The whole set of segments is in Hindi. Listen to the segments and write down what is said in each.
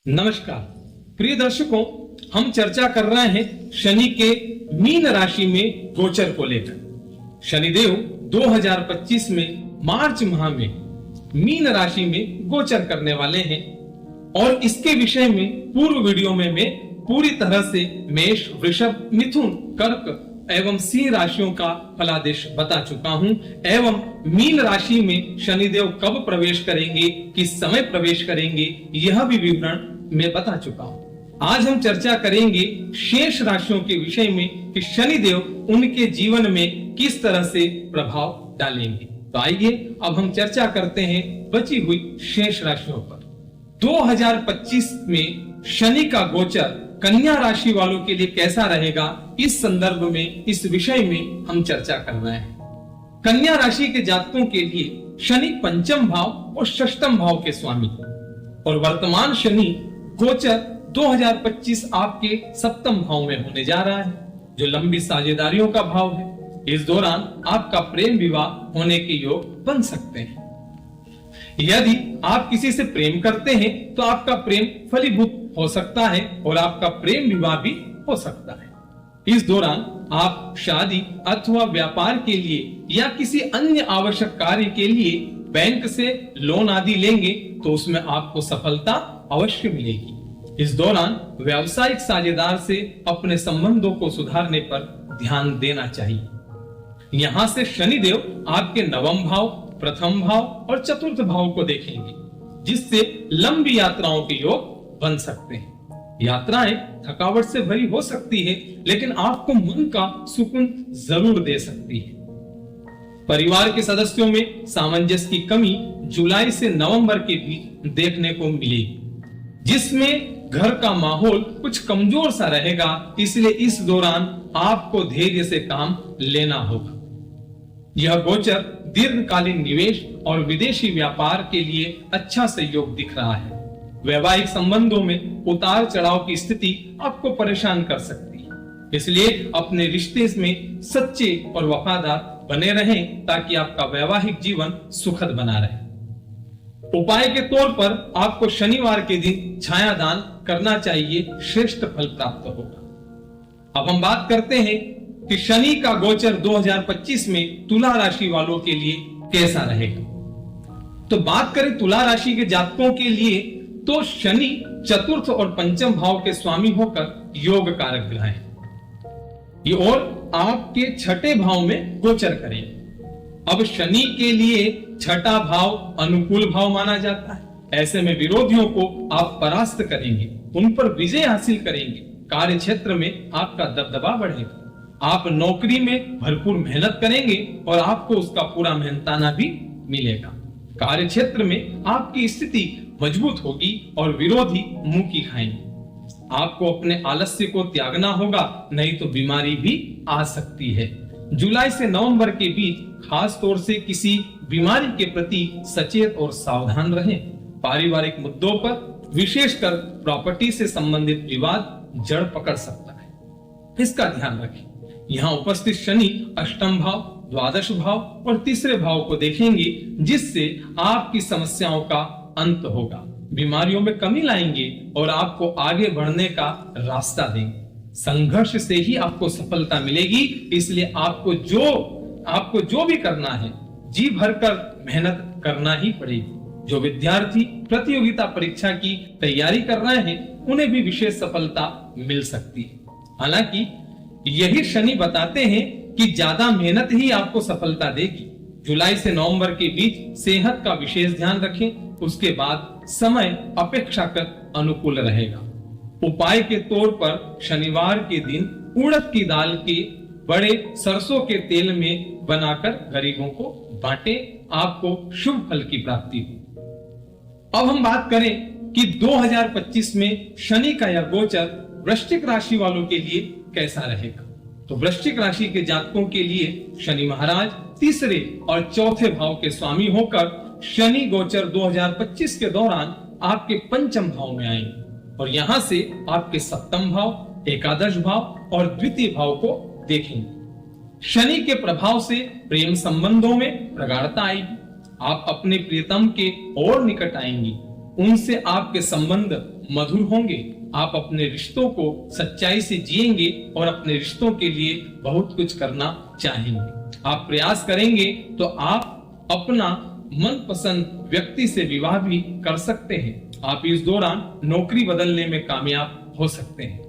नमस्कार प्रिय दर्शकों, हम चर्चा कर रहे हैं शनि के मीन राशि में गोचर को लेकर। शनिदेव 2025 में मार्च माह में मीन राशि में गोचर करने वाले हैं और इसके विषय में पूर्व वीडियो में मैं पूरी तरह से मेष, वृषभ, मिथुन, कर्क एवं सिंह राशियों का फलादेश बता चुका हूं एवं मीन राशि में शनिदेव कब प्रवेश करेंगे, किस समय प्रवेश करेंगे, यह भी विवरण मैं बता चुका हूं। आज हम चर्चा करेंगे शेष राशियों के विषय में कि शनिदेव उनके जीवन में किस तरह से प्रभाव डालेंगे। तो आइए अब हम चर्चा करते हैं बची हुई शेष राशियों पर। 2025 में शनि का गोचर कन्या राशि वालों के लिए कैसा रहेगा, इस संदर्भ में, इस विषय में हम चर्चा कर रहे हैं। कन्या राशि के जातकों के लिए शनि पंचम भाव और षष्ठम भाव के स्वामी और वर्तमान शनि गोचर 2025 आपके सप्तम भाव में होने जा रहा है, जो लंबी साझेदारियों का भाव है। इस दौरान आपका प्रेम विवाह होने के योग बन सकते हैं। यदि आप किसी से प्रेम करते हैं तो आपका प्रेम फलीभूत हो सकता है और आपका प्रेम विवाह भी हो सकता है। इस दौरान आप शादी अथवा व्यापार के लिए या किसी अन्य आवश्यक कार्य के लिए बैंक से लोन आदि लेंगे तो उसमें आपको सफलता अवश्य मिलेगी। इस दौरान व्यावसायिक साझेदार से अपने संबंधों को सुधारने पर ध्यान देना चाहिए। यहाँ से शनिदेव आपके नवम भाव, प्रथम भाव और चतुर्थ भाव को देखेंगे, जिससे लंबी यात्राओं के योग बन सकते हैं। यात्राएं थकावट से भरी हो सकती है, लेकिन आपको मन का सुकून जरूर दे सकती है। परिवार के सदस्यों में सामंजस्य की कमी जुलाई से नवंबर के बीच देखने को मिलेगी, जिसमें घर का माहौल कुछ कमजोर सा रहेगा। इसलिए इस दौरान आपको धैर्य से काम लेना होगा। यह गोचर दीर्घकालीन निवेश और विदेशी व्यापार के लिए अच्छा सहयोग दिख रहा है। वैवाहिक संबंधों में उतार चढ़ाव की स्थिति आपको परेशान कर सकती है, इसलिए अपने रिश्ते में सच्चे और वफादार बने रहें ताकि आपका वैवाहिक जीवन सुखद बना रहे। उपाय के तौर पर आपको शनिवार के दिन छाया दान करना चाहिए, श्रेष्ठ फल प्राप्त होगा। अब हम बात करते हैं कि शनि का गोचर 2025 में तुला राशि वालों के लिए कैसा रहेगा। तो बात करें तुला राशि के जातकों के लिए, तो शनि चतुर्थ और पंचम भाव के स्वामी होकर योग कारक ग्रह है। ये और आपके छठे भाव में गोचर करेंगे। अब शनि के लिए छठा भाव अनुकूल भाव माना जाता है। ऐसे में विरोधियों को आप परास्त करेंगे, उन पर विजय हासिल करेंगे। कार्य क्षेत्र में आपका दबदबा बढ़ेगा। आप नौकरी में भरपूर मेहनत करेंगे और आपको उसका पूरा मेहनताना भी मिलेगा। कार्य क्षेत्र में आपकी स्थिति मजबूत होगी और विरोधी मुंह की खाएंगे। आपको अपने आलस्य को त्यागना होगा, नहीं तो बीमारी भी आ सकती है। जुलाई से नवंबर के बीच खास तौर से किसी बीमारी के प्रति सचेत और सावधान रहें। पारिवारिक मुद्दों पर, विशेषकर प्रॉपर्टी से संबंधित विवाद जड़ पकड़ सकता है, इसका ध्यान रखें। यहाँ उपस्थित शनि अष्टम भाव, द्वादश भाव और तीसरे भाव को देखेंगे, जिससे आपकी समस्याओं का अंत होगा, बीमारियों में कमी लाएंगे और आपको आगे बढ़ने का रास्ता देंगे। संघर्ष से ही आपको सफलता मिलेगी, इसलिए आपको जो भी करना है जी भरकर मेहनत करना ही पड़ेगी। जो विद्यार्थी प्रतियोगिता परीक्षा की तैयारी कर रहे हैं, उन्हें भी विशेष सफलता मिल सकती है। हालांकि यही शनि बताते हैं कि ज्यादा मेहनत ही आपको सफलता देगी। जुलाई से नवंबर के बीच सेहत का विशेष ध्यान रखें, उसके बाद समय अपेक्षाकृत अनुकूल रहेगा। उपाय के तौर पर शनिवार के दिन उड़द की दाल के बड़े सरसों के तेल में बनाकर गरीबों को बांटे, आपको शुभ फल की प्राप्ति हो। अब हम बात करें कि 2025 में शनि का यह गोचर वृश्चिक राशि वालों के लिए कैसा रहेगा। तो वृश्चिक राशि के जातकों के लिए शनि महाराज तीसरे और चौथे भाव के स्वामी होकर शनि गोचर 2025 के दौरान आपके पंचम भाव में आएंगे और यहां से आपके सप्तम भाव, एकादश भाव और द्वितीय भाव को देखेंगे। शनि के प्रभाव से प्रेम संबंधों में प्रगाढ़ता आएगी। आप अपने प्रियतम के और निकट आएंगी, उनसे आपके संबंध मधुर होंगे। आप अपने रिश्तों को सच्चाई से जिएंगे और अपने रिश्तों के लिए बहुत कुछ करना चाहेंगे। आप प्रयास करेंगे तो आप अपना मनपसंद व्यक्ति से विवाह भी कर सकते हैं। आप इस दौरान नौकरी बदलने में कामयाब हो सकते हैं,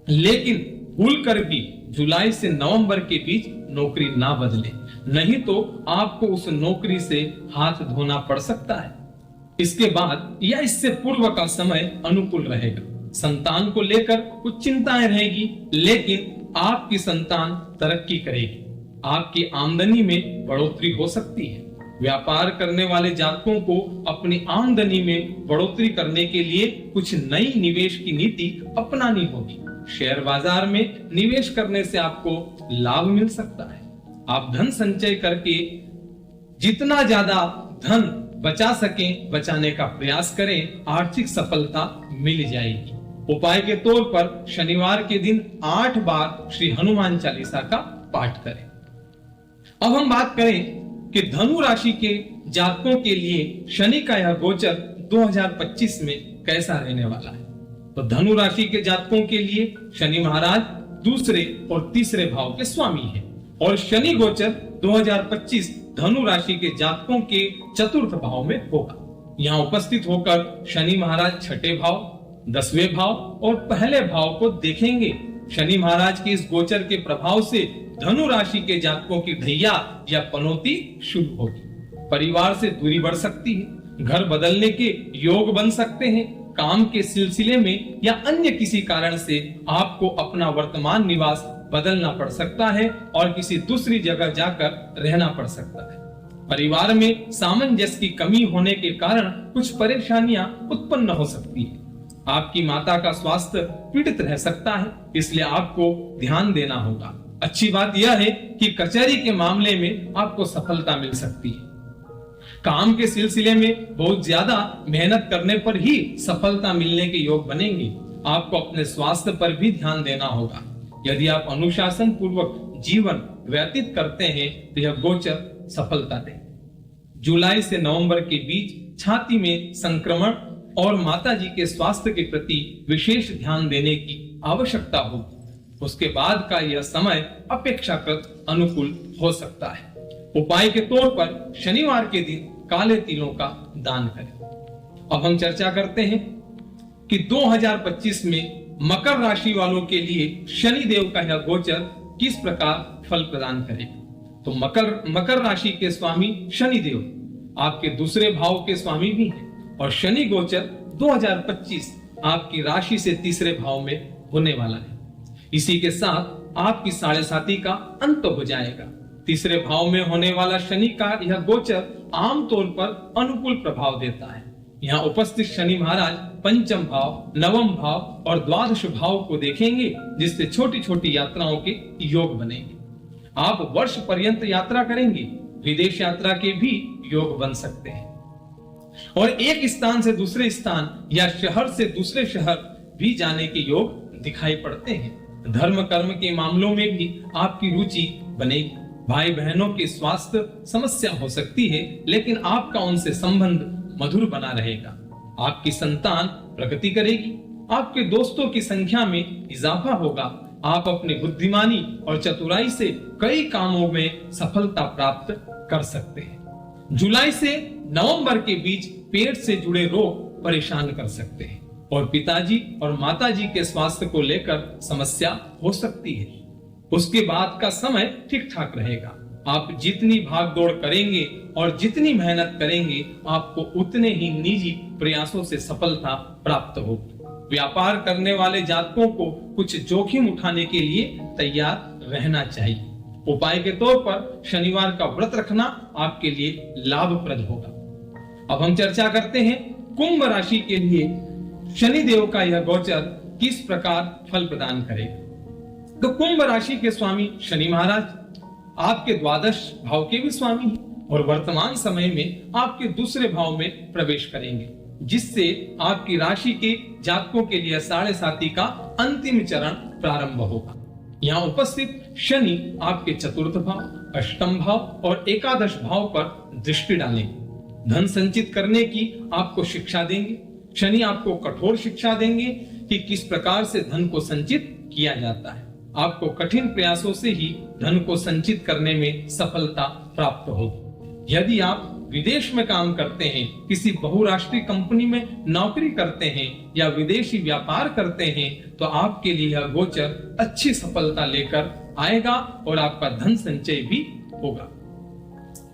लेकिन भूल कर भी जुलाई से नवंबर के बीच नौकरी ना बदले, नहीं तो आपको उस नौकरी से हाथ धोना पड़ सकता है। इसके बाद या इससे पूर्व का समय अनुकूल रहेगा। संतान को लेकर कुछ चिंताएं रहेगी, लेकिन आपकी संतान तरक्की करेगी। आपकी आमदनी में बढ़ोतरी हो सकती है। व्यापार करने वाले जातकों को अपनी आमदनी में बढ़ोतरी करने के लिए कुछ नई निवेश की नीति अपनानी होगी। शेयर बाजार में निवेश करने से आपको लाभ मिल सकता है। आप धन संचय करके जितना ज्यादा धन बचा सकें बचाने का प्रयास करें, आर्थिक सफलता मिल जाएगी। उपाय के तौर पर शनिवार के दिन 8 बार श्री हनुमान चालीसा का पाठ करें। अब हम बात करें कि धनु राशि के जातकों के लिए शनि का यह गोचर 2025 में कैसा रहने वाला है। तो धनु राशि के जातकों के लिए शनि महाराज दूसरे और तीसरे भाव के स्वामी हैं और शनि गोचर 2025 धनु राशि के जातकों के चतुर्थ भाव में होगा। यहाँ उपस्थित होकर शनि महाराज छठे भाव, 10वें भाव और पहले भाव को देखेंगे। शनि महाराज के इस गोचर के प्रभाव से धनु राशि के जातकों की ढैया या पनौती शुरू होगी। परिवार से दूरी बढ़ सकती है, घर बदलने के योग बन सकते हैं, काम के सिलसिले में या अन्य किसी कारण से आपको अपना वर्तमान निवास बदलना पड़ सकता है और किसी दूसरी जगह जाकर रहना पड़ सकता है। परिवार में सामंजस्य की कमी होने के कारण कुछ परेशानियां उत्पन्न हो सकती है। आपकी माता का स्वास्थ्य पीड़ित रह सकता है, इसलिए आपको ध्यान देना होगा। अच्छी बात यह है कि कचहरी के मामले में आपको सफलता मिल सकती है। काम के सिलसिले में बहुत ज्यादा मेहनत करने पर ही सफलता मिलने के योग बनेंगे। आपको अपने स्वास्थ्य पर भी ध्यान देना होगा। यदि आप अनुशासन पूर्वक जीवन व्यतीत करते हैं तो यह गोचर सफलता दे। जुलाई से नवंबर के बीच छाती में संक्रमण और माताजी के स्वास्थ्य के प्रति विशेष ध्यान देने की आवश्यकता होगी। उसके बाद का यह समय अपेक्षाकृत अनुकूल हो सकता है। उपाय के तौर पर शनिवार के दिन काले तिलों का दान करें। अब हम चर्चा करते हैं कि 2025 में मकर राशि वालों के लिए शनि देव का यह गोचर किस प्रकार फल प्रदान करेगा। तो मकर राशि के स्वामी शनि देव आपके दूसरे भाव के स्वामी भी हैं और शनि गोचर 2025 आपकी राशि से तीसरे भाव में होने वाला है। इसी के साथ आपकी 7.5 का अंत हो जाएगा। तीसरे भाव में होने वाला शनि का यह गोचर आमतौर पर अनुकूल प्रभाव देता है। यहाँ उपस्थित शनि महाराज पंचम भाव, नवम भाव और द्वादश भाव को देखेंगे, जिससे छोटी छोटी यात्राओं के योग बनेंगे। आप वर्ष पर्यंत यात्रा करेंगे। विदेश यात्रा के भी योग बन सकते हैं और एक स्थान से दूसरे स्थान या शहर से दूसरे शहर भी जाने के योग दिखाई पड़ते हैं। धर्म कर्म के मामलों में भी आपकी रुचि बनेगी। भाई बहनों के स्वास्थ्य समस्या हो सकती है, लेकिन आपका उनसे संबंध मधुर बना रहेगा। आपकी संतान प्रगति करेगी। आपके दोस्तों की संख्या में इजाफा होगा। आप अपनी बुद्धिमानी और चतुराई से कई कामों में सफलता प्राप्त कर सकते हैं। जुलाई से नवंबर के बीच पेट से जुड़े रोग परेशान कर सकते हैं और पिताजी और माताजी के स्वास्थ्य को लेकर समस्या हो सकती है। उसके बाद का समय ठीक ठाक रहेगा। आप जितनी भाग दौड़ करेंगे और जितनी मेहनत करेंगे, आपको उतने ही निजी प्रयासों से सफलता प्राप्त होगी। व्यापार करने वाले जातकों को कुछ जोखिम उठाने के लिए तैयार रहना चाहिए। उपाय के तौर पर शनिवार का व्रत रखना आपके लिए लाभप्रद होगा। अब हम चर्चा करते हैं कुंभ राशि के लिए शनि देव का यह गोचर किस प्रकार फल प्रदान करेगा। तो कुंभ राशि के स्वामी शनि महाराज आपके द्वादश भाव के भी स्वामी हैं और वर्तमान समय में आपके दूसरे भाव में प्रवेश करेंगे, जिससे आपकी राशि के जातकों के लिए 7.5 का अंतिम चरण प्रारंभ होगा। यहाँ उपस्थित शनि आपके चतुर्थ भाव, अष्टम भाव और एकादश भाव पर दृष्टि डालेंगे। धन संचित करने की आपको शिक्षा देंगे। शनि आपको कठोर शिक्षा देंगे कि किस प्रकार से धन को संचित किया जाता है। आपको कठिन प्रयासों से ही धन को संचित करने में सफलता प्राप्त होगी। यदि आप विदेश में काम करते हैं, किसी बहुराष्ट्रीय कंपनी में नौकरी करते हैं या विदेशी व्यापार करते हैं, तो आपके लिए यह गोचर अच्छी सफलता लेकर आएगा और आपका धन संचय भी होगा।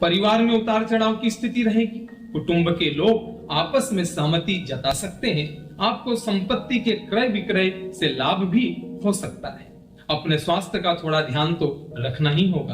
परिवार में उतार चढ़ाव की स्थिति रहेगी। कुटुंब के लोग आपस में सहमति जता सकते हैं। आपको संपत्ति के क्रय विक्रय से लाभ भी हो सकता है। अपने स्वास्थ्य का थोड़ा ध्यान तो रखना ही होगा।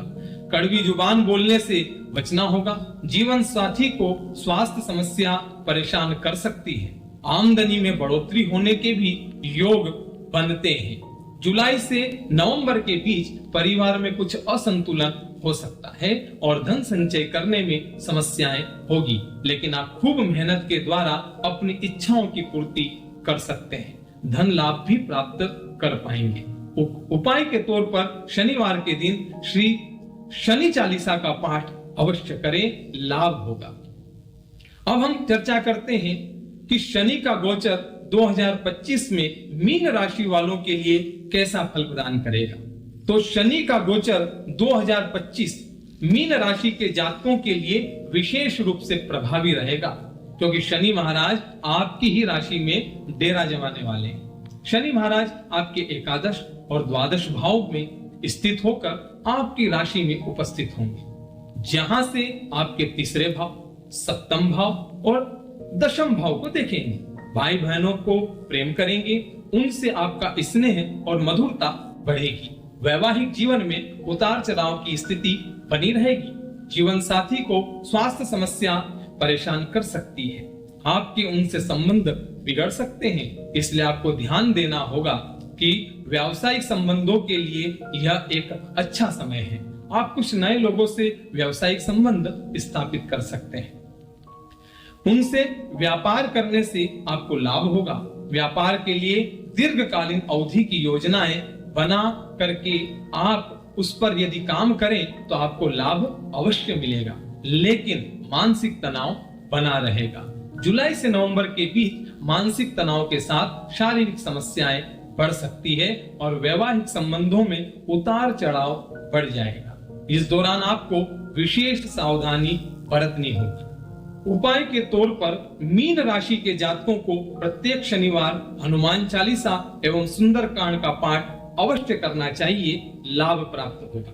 कड़वी जुबान बोलने से बचना होगा। जीवन साथी को स्वास्थ्य समस्या परेशान कर सकती है। आमदनी में बढ़ोतरी होने के भी योग बनते हैं। जुलाई से नवंबर के बीच परिवार में कुछ असंतुलन हो सकता है और धन संचय करने में समस्याएं होगी, लेकिन आप खूब मेहनत के द्वारा अपनी इच्छाओं की पूर्ति कर सकते हैं। धन लाभ भी प्राप्त कर पाएंगे। उपाय के तौर पर शनिवार के दिन श्री शनि चालीसा का पाठ अवश्य करें, लाभ होगा। अब हम चर्चा करते हैं कि शनि का गोचर 2025 में मीन राशि वालों के लिए कैसा फल प्रदान करेगा। तो शनि का गोचर 2025 मीन राशि के जातकों के लिए विशेष रूप से प्रभावी रहेगा, क्योंकि शनि महाराज आपकी ही राशि में डेरा जमाने वाले हैं। शनि महाराज आपके एकादश और द्वादश भाव में स्थित होकर आपकी राशि में उपस्थित होंगे, जहां से आपके तीसरे भाव, सप्तम भाव और दशम भाव को देखेंगे। भाई बहनों को प्रेम करेंगे, उनसे आपका स्नेह और मधुरता बढ़ेगी। वैवाहिक जीवन में उतार चढ़ाव की स्थिति बनी रहेगी। जीवन साथी को स्वास्थ्य समस्या परेशान कर सकती है। आपके उनसे संबंध बिगड़ सकते हैं, इसलिए आपको ध्यान देना होगा कि व्यावसायिक संबंधों के लिए यह एक अच्छा समय है। आप कुछ नए लोगों से व्यावसायिक संबंध स्थापित कर सकते हैं। उनसे व्यापार करने से आपको लाभ होगा। व्यापार के लिए दीर्घकालीन अवधि की योजनाएं बना करके आप उस पर यदि काम करें तो आपको लाभ अवश्य मिलेगा, लेकिन मानसिक तनाव बना रहेगा। जुलाई से नवंबर के बीच मानसिक तनाव के साथ शारीरिक समस्याएं बढ़ सकती है और वैवाहिक संबंधों में उतार चढ़ाव बढ़ जाएगा। इस दौरान आपको विशेष सावधानी बरतनी होगी। उपाय के तौर पर मीन राशि के जातकों को प्रत्येक शनिवार हनुमान चालीसा एवं सुंदरकांड का पाठ अवश्य करना चाहिए, लाभ प्राप्त होगा।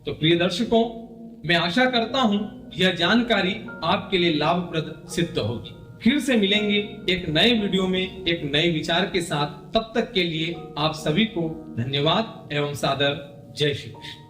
तो प्रिय दर्शकों, मैं आशा करता हूं यह जानकारी आपके लिए लाभप्रद सिद्ध होगी। फिर से मिलेंगे एक नए वीडियो में एक नए विचार के साथ। तब तक के लिए आप सभी को धन्यवाद एवं सादर जय श्री कृष्ण।